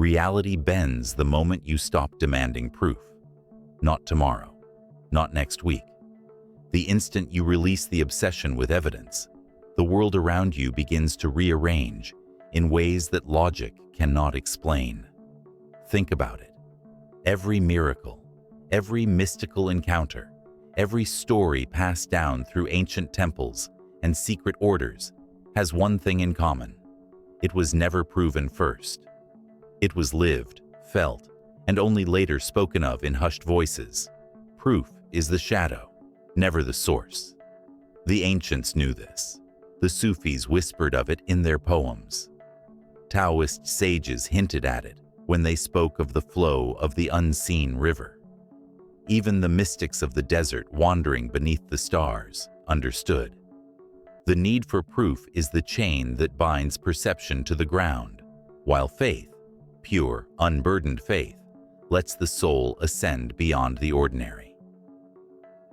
Reality bends the moment you stop demanding proof. Not tomorrow, not next week. The instant you release the obsession with evidence, the world around you begins to rearrange in ways that logic cannot explain. Think about it. Every miracle, every mystical encounter, every story passed down through ancient temples and secret orders has one thing in common. It was never proven first. It was lived, felt, and only later spoken of in hushed voices. Proof is the shadow, never the source. The ancients knew this. The Sufis whispered of it in their poems. Taoist sages hinted at it when they spoke of the flow of the unseen river. Even the mystics of the desert wandering beneath the stars understood. The need for proof is the chain that binds perception to the ground, while faith, pure, unburdened faith, lets the soul ascend beyond the ordinary.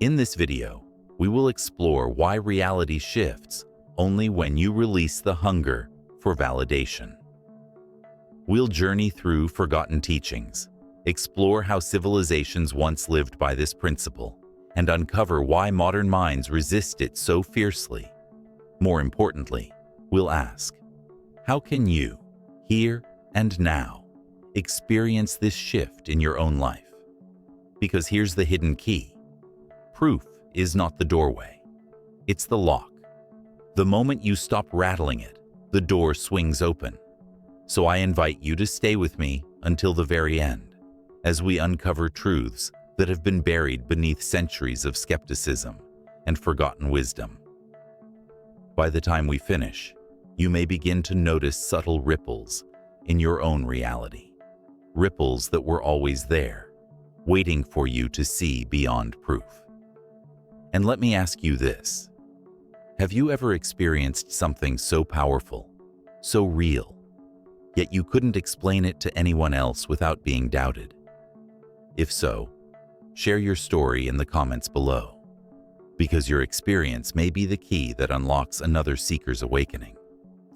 In this video, we will explore why reality shifts only when you release the hunger for validation. We'll journey through forgotten teachings, explore how civilizations once lived by this principle, and uncover why modern minds resist it so fiercely. More importantly, we'll ask, how can you, here and now, experience this shift in your own life? Because here's the hidden key. Proof is not the doorway. It's the lock. The moment you stop rattling it, the door swings open. So I invite you to stay with me until the very end, as we uncover truths that have been buried beneath centuries of skepticism and forgotten wisdom. By the time we finish, you may begin to notice subtle ripples in your own reality. Ripples that were always there, waiting for you to see beyond proof. And let me ask you this. Have you ever experienced something so powerful, so real, yet you couldn't explain it to anyone else without being doubted? If so, share your story in the comments below, because your experience may be the key that unlocks another seeker's awakening.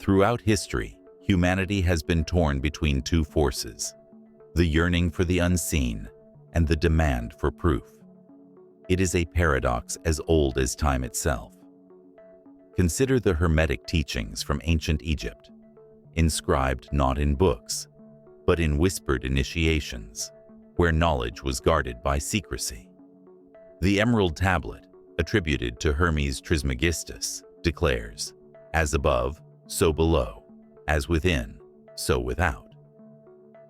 Throughout history, humanity has been torn between two forces, the yearning for the unseen and the demand for proof. It is a paradox as old as time itself. Consider the Hermetic teachings from ancient Egypt, inscribed not in books, but in whispered initiations, where knowledge was guarded by secrecy. The Emerald Tablet, attributed to Hermes Trismegistus, declares, "As above, so below, as within, so without."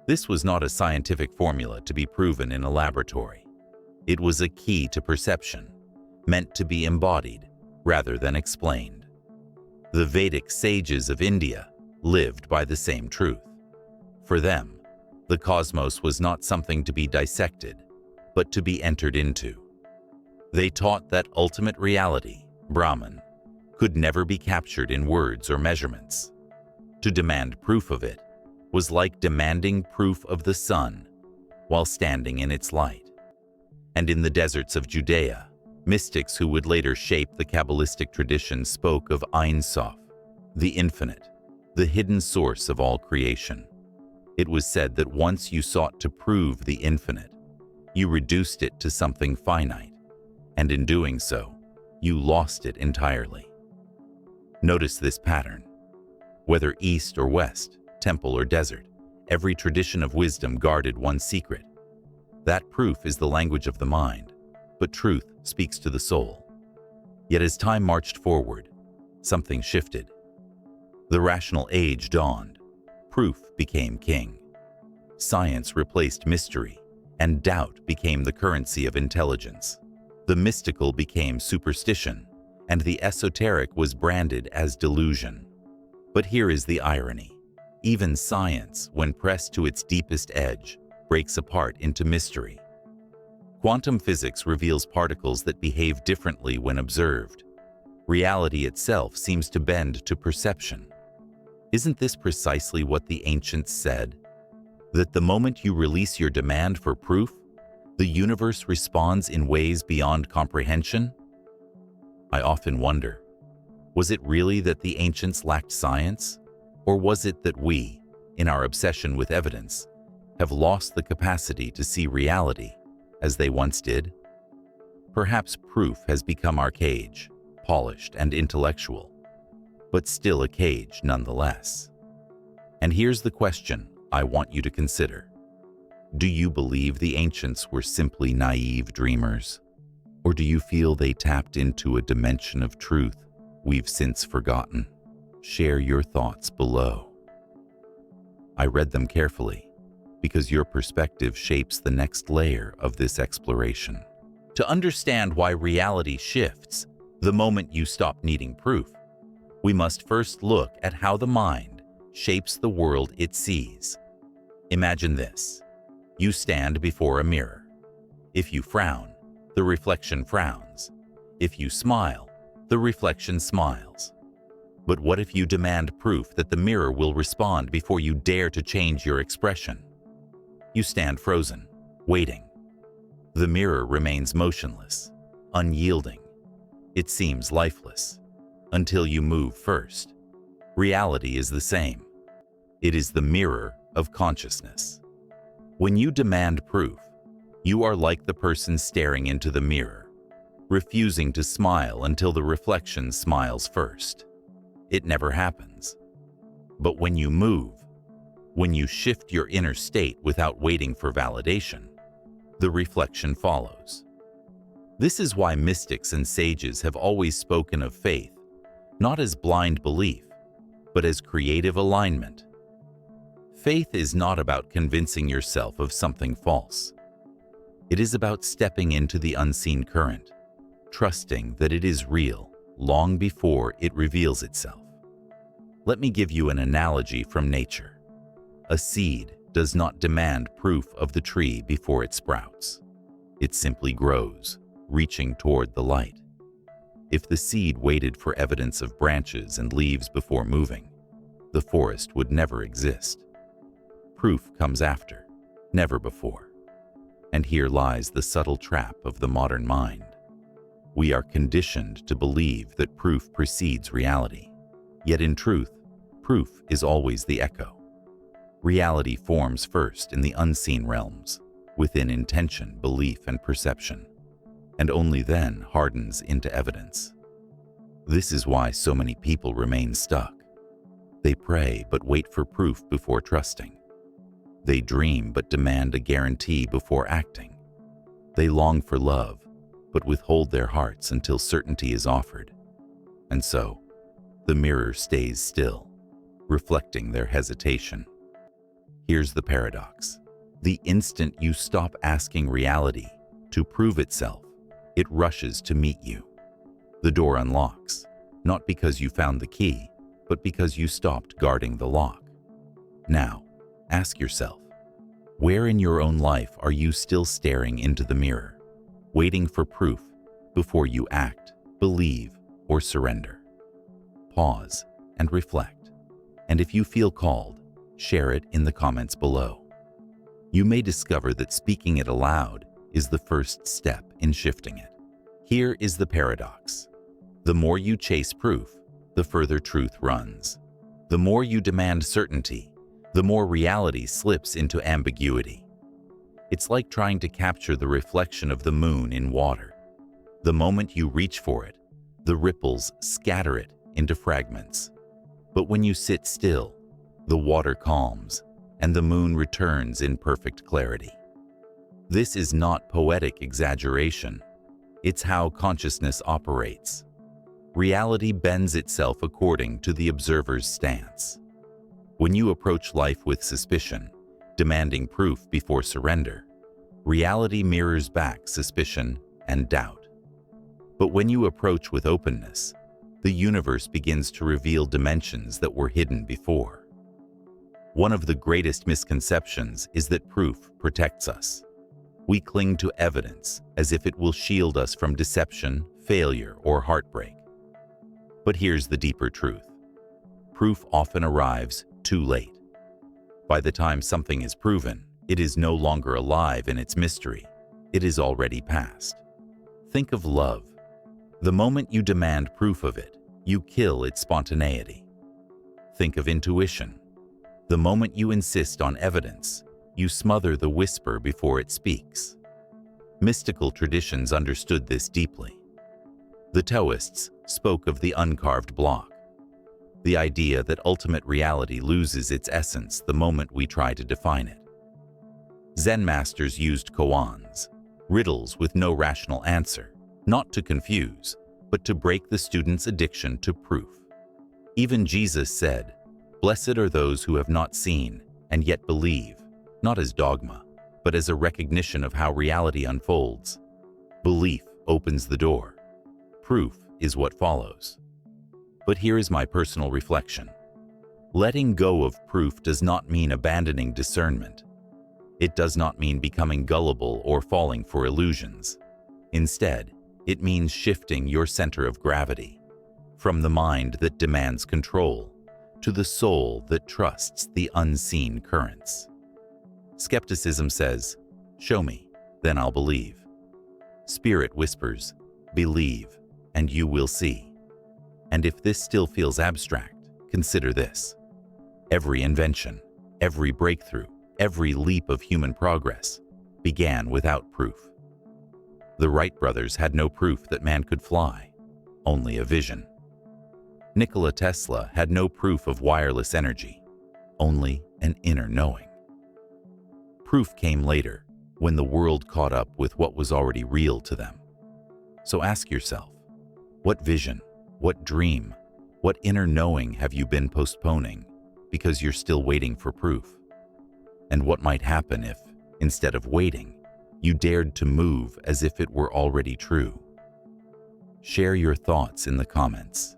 This was not a scientific formula to be proven in a laboratory. It was a key to perception, meant to be embodied rather than explained. The Vedic sages of India lived by the same truth. For them, the cosmos was not something to be dissected, but to be entered into. They taught that ultimate reality, Brahman, could never be captured in words or measurements. To demand proof of it was like demanding proof of the sun while standing in its light. And in the deserts of Judea, mystics who would later shape the Kabbalistic tradition spoke of Ein Sof, the infinite, the hidden source of all creation. It was said that once you sought to prove the infinite, you reduced it to something finite, and in doing so, you lost it entirely. Notice this pattern. Whether east or west, temple or desert, every tradition of wisdom guarded one secret. That proof is the language of the mind, but truth speaks to the soul. Yet as time marched forward, something shifted. The rational age dawned. Proof became king. Science replaced mystery, and doubt became the currency of intelligence. The mystical became superstition, and the esoteric was branded as delusion. But here is the irony. Even science, when pressed to its deepest edge, breaks apart into mystery. Quantum physics reveals particles that behave differently when observed. Reality itself seems to bend to perception. Isn't this precisely what the ancients said? That the moment you release your demand for proof, the universe responds in ways beyond comprehension? I often wonder, was it really that the ancients lacked science? Or was it that we, in our obsession with evidence, have lost the capacity to see reality as they once did? Perhaps proof has become our cage, polished and intellectual, but still a cage nonetheless. And here's the question I want you to consider. Do you believe the ancients were simply naive dreamers? Or do you feel they tapped into a dimension of truth we've since forgotten? Share your thoughts below. I read them carefully because your perspective shapes the next layer of this exploration. To understand why reality shifts the moment you stop needing proof, we must first look at how the mind shapes the world it sees. Imagine this. You stand before a mirror. If you frown, the reflection frowns. If you smile, the reflection smiles. But what if you demand proof that the mirror will respond before you dare to change your expression? You stand frozen, waiting. The mirror remains motionless, unyielding. It seems lifeless, until you move first. Reality is the same. It is the mirror of consciousness. When you demand proof, you are like the person staring into the mirror, refusing to smile until the reflection smiles first. It never happens. But when you move, when you shift your inner state without waiting for validation, the reflection follows. This is why mystics and sages have always spoken of faith, not as blind belief, but as creative alignment. Faith is not about convincing yourself of something false. It is about stepping into the unseen current, trusting that it is real long before it reveals itself. Let me give you an analogy from nature. A seed does not demand proof of the tree before it sprouts. It simply grows, reaching toward the light. If the seed waited for evidence of branches and leaves before moving, the forest would never exist. Proof comes after, never before. And here lies the subtle trap of the modern mind. We are conditioned to believe that proof precedes reality. Yet in truth, proof is always the echo. Reality forms first in the unseen realms, within intention, belief, and perception, and only then hardens into evidence. This is why so many people remain stuck. They pray but wait for proof before trusting. They dream but demand a guarantee before acting. They long for love but withhold their hearts until certainty is offered. And so, the mirror stays still, reflecting their hesitation. Here's the paradox. The instant you stop asking reality to prove itself, it rushes to meet you. The door unlocks, not because you found the key, but because you stopped guarding the lock. Now, ask yourself, where in your own life are you still staring into the mirror, waiting for proof before you act, believe, or surrender? Pause and reflect. And if you feel called, share it in the comments below. You may discover that speaking it aloud is the first step in shifting it. Here is the paradox. The more you chase proof, the further truth runs. The more you demand certainty, the more reality slips into ambiguity. It's like trying to capture the reflection of the moon in water. The moment you reach for it, the ripples scatter it into fragments. But when you sit still, the water calms, and the moon returns in perfect clarity. This is not poetic exaggeration. It's how consciousness operates. Reality bends itself according to the observer's stance. When you approach life with suspicion, demanding proof before surrender, reality mirrors back suspicion and doubt. But when you approach with openness, the universe begins to reveal dimensions that were hidden before. One of the greatest misconceptions is that proof protects us. We cling to evidence as if it will shield us from deception, failure, or heartbreak. But here's the deeper truth. Proof often arrives too late. By the time something is proven, it is no longer alive in its mystery. It is already past. Think of love. The moment you demand proof of it, you kill its spontaneity. Think of intuition. The moment you insist on evidence, you smother the whisper before it speaks. Mystical traditions understood this deeply. The Taoists spoke of the uncarved block, the idea that ultimate reality loses its essence the moment we try to define it. Zen masters used koans, riddles with no rational answer, not to confuse, but to break the student's addiction to proof. Even Jesus said, "Blessed are those who have not seen and yet believe," not as dogma, but as a recognition of how reality unfolds. Belief opens the door. Proof is what follows. But here is my personal reflection. Letting go of proof does not mean abandoning discernment. It does not mean becoming gullible or falling for illusions. Instead, it means shifting your center of gravity from the mind that demands control to the soul that trusts the unseen currents. Skepticism says, "Show me, then I'll believe." Spirit whispers, "Believe, and you will see." And if this still feels abstract, consider this. Every invention, every breakthrough, every leap of human progress began without proof. The Wright brothers had no proof that man could fly, only a vision. Nikola Tesla had no proof of wireless energy, only an inner knowing. Proof came later, when the world caught up with what was already real to them. So ask yourself, what vision, what dream, what inner knowing have you been postponing because you're still waiting for proof? And what might happen if, instead of waiting, you dared to move as if it were already true? Share your thoughts in the comments.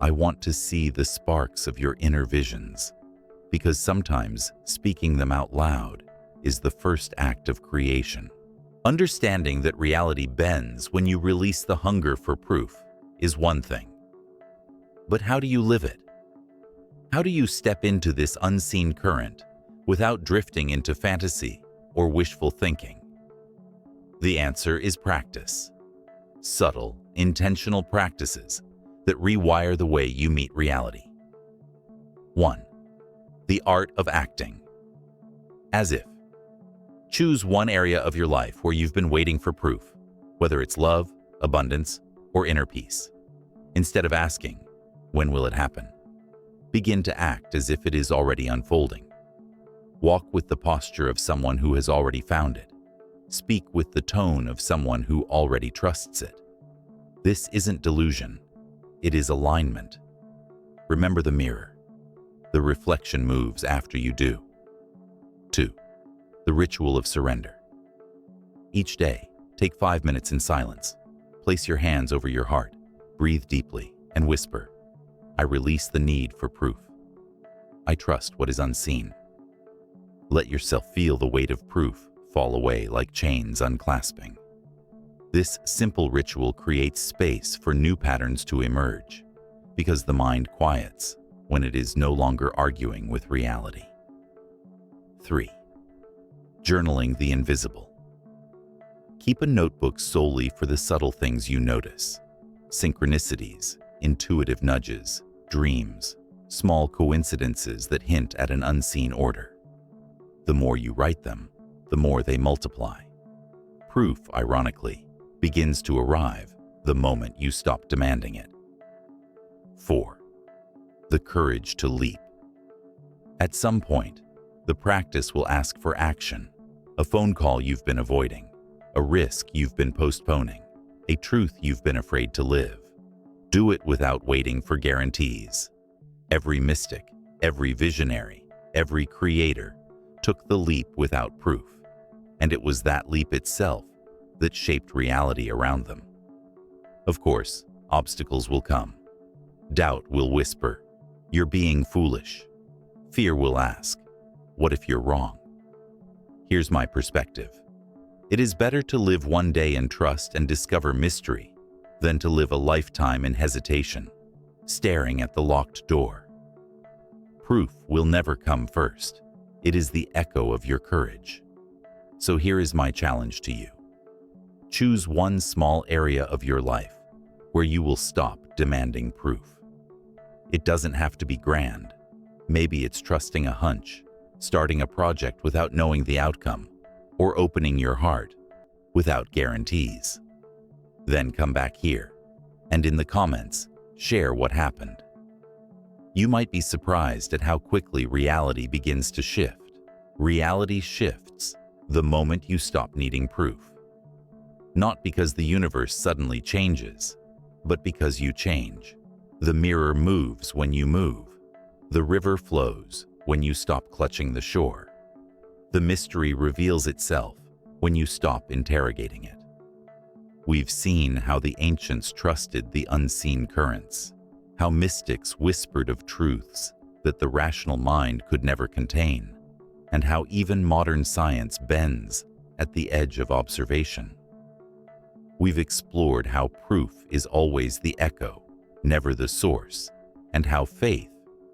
I want to see the sparks of your inner visions, because sometimes speaking them out loud is the first act of creation. Understanding that reality bends when you release the hunger for proof is one thing. But how do you live it? How do you step into this unseen current without drifting into fantasy or wishful thinking? The answer is practice. Subtle, intentional practices that rewire the way you meet reality. 1. The art of acting. As if. Choose one area of your life where you've been waiting for proof, whether it's love, abundance, or inner peace. Instead of asking, "When will it happen?" begin to act as if it is already unfolding. Walk with the posture of someone who has already found it. Speak with the tone of someone who already trusts it. This isn't delusion. It is alignment. Remember the mirror. The reflection moves after you do. 2. The ritual of surrender. Each day, take 5 minutes in silence. Place your hands over your heart, breathe deeply, and whisper, "I release the need for proof. I trust what is unseen." Let yourself feel the weight of proof fall away like chains unclasping. This simple ritual creates space for new patterns to emerge, because the mind quiets when it is no longer arguing with reality. 3. Journaling the invisible. Keep a notebook solely for the subtle things you notice. Synchronicities, intuitive nudges, dreams, small coincidences that hint at an unseen order. The more you write them, the more they multiply. Proof, ironically, begins to arrive the moment you stop demanding it. 4. The courage to leap. At some point, the practice will ask for action, a phone call you've been avoiding, a risk you've been postponing, a truth you've been afraid to live. Do it without waiting for guarantees. Every mystic, every visionary, every creator took the leap without proof, and it was that leap itself that shaped reality around them. Of course, obstacles will come. Doubt will whisper, "You're being foolish." Fear will ask, "What if you're wrong?" Here's my perspective. It is better to live one day in trust and discover mystery than to live a lifetime in hesitation, staring at the locked door. Proof will never come first. It is the echo of your courage. So here is my challenge to you. Choose one small area of your life where you will stop demanding proof. It doesn't have to be grand. Maybe it's trusting a hunch, starting a project without knowing the outcome, or opening your heart without guarantees. Then come back here, and in the comments, share what happened. You might be surprised at how quickly reality begins to shift. Reality shifts the moment you stop needing proof. Not because the universe suddenly changes, but because you change. The mirror moves when you move. The river flows when you stop clutching the shore. The mystery reveals itself when you stop interrogating it. We've seen how the ancients trusted the unseen currents, how mystics whispered of truths that the rational mind could never contain, and how even modern science bends at the edge of observation. We've explored how proof is always the echo, never the source, and how faith,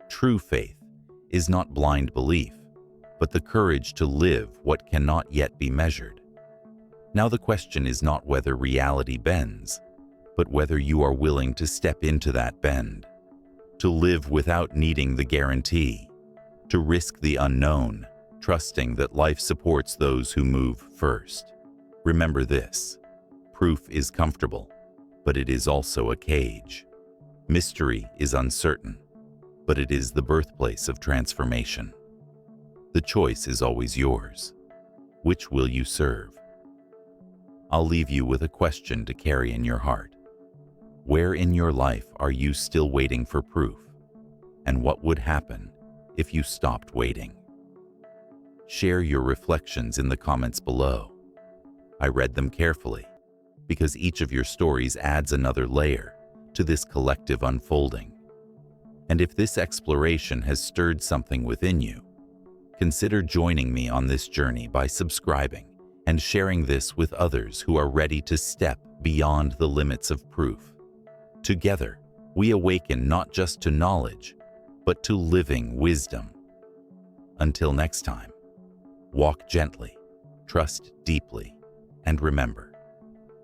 true faith, is not blind belief, but the courage to live what cannot yet be measured. Now the question is not whether reality bends, but whether you are willing to step into that bend, to live without needing the guarantee, to risk the unknown, trusting that life supports those who move first. Remember this: proof is comfortable, but it is also a cage. Mystery is uncertain, but it is the birthplace of transformation. The choice is always yours. Which will you serve? I'll leave you with a question to carry in your heart. Where in your life are you still waiting for proof? And what would happen if you stopped waiting? Share your reflections in the comments below. I read them carefully because each of your stories adds another layer to this collective unfolding. And if this exploration has stirred something within you, consider joining me on this journey by subscribing and sharing this with others who are ready to step beyond the limits of proof. Together, we awaken not just to knowledge, but to living wisdom. Until next time, walk gently, trust deeply, and remember,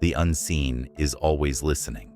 the unseen is always listening.